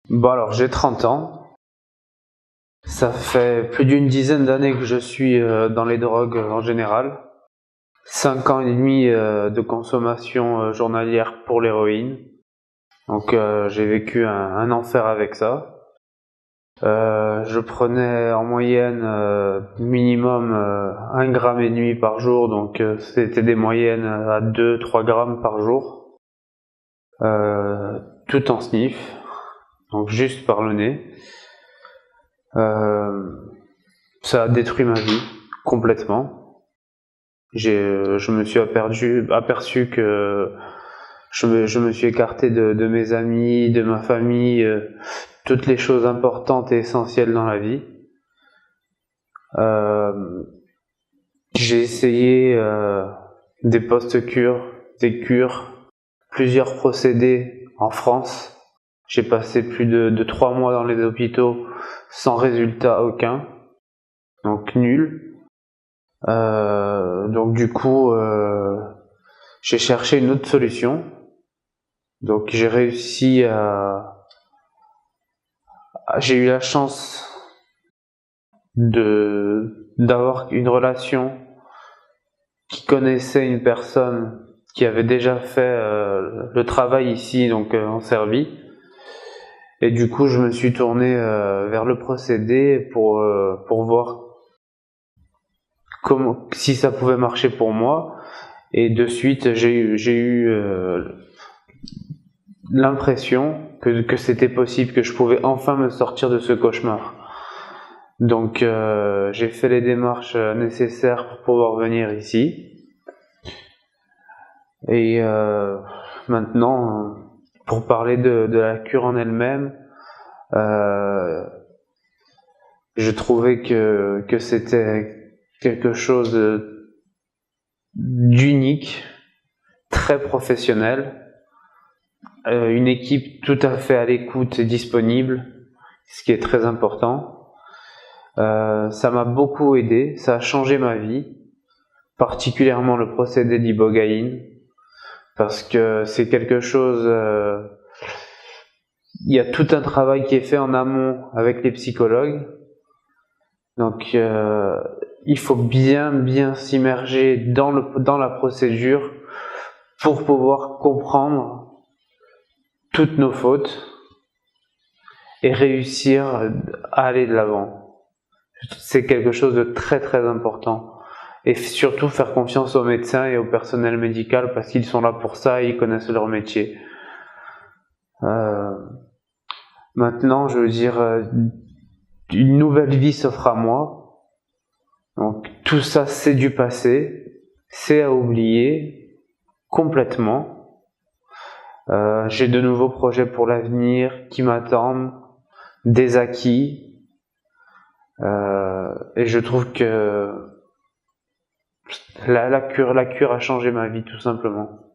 Bon alors j'ai 30 ans, ça fait plus d'une dizaine d'années que je suis dans les drogues en général. 5 ans et demi de consommation journalière pour l'héroïne. Donc j'ai vécu un enfer avec ça. Je prenais en moyenne minimum 1,5 gramme par jour, donc c'était des moyennes à 2-3 grammes par jour. Tout en sniff, donc juste par le nez. Ça a détruit ma vie complètement. Je me suis aperçu que je me suis écarté de mes amis, de ma famille, toutes les choses importantes et essentielles dans la vie. J'ai essayé des post-cures, des cures, plusieurs procédés en France. J'ai passé plus de 3 mois dans les hôpitaux sans résultat aucun, donc nul. Donc du coup, j'ai cherché une autre solution. Donc j'ai réussi j'ai eu la chance d'avoir une relation qui connaissait une personne qui avait déjà fait le travail ici, donc en Serbie. Et du coup, je me suis tourné vers le procédé pour voir si ça pouvait marcher pour moi. Et de suite, j'ai eu l'impression que c'était possible, que je pouvais enfin me sortir de ce cauchemar. Donc j'ai fait les démarches nécessaires pour pouvoir venir ici. Et maintenant, pour parler de la cure en elle-même, je trouvais que c'était quelque chose d'unique, très professionnel, une équipe tout à fait à l'écoute et disponible, ce qui est très important. Ça m'a beaucoup aidé, ça a changé ma vie, particulièrement le procédé d'ibogaïne, parce que c'est quelque chose... il y a tout un travail qui est fait en amont avec les psychologues. Donc il faut bien s'immerger dans la procédure pour pouvoir comprendre toutes nos fautes et réussir à aller de l'avant. C'est quelque chose de très important. Et surtout faire confiance aux médecins et au personnel médical parce qu'ils sont là pour ça et ils connaissent leur métier. Maintenant, je veux dire, une nouvelle vie s'offre à moi. Donc tout ça, c'est du passé, c'est à oublier complètement. J'ai de nouveaux projets pour l'avenir qui m'attendent, des acquis. Et je trouve que la cure a changé ma vie tout simplement.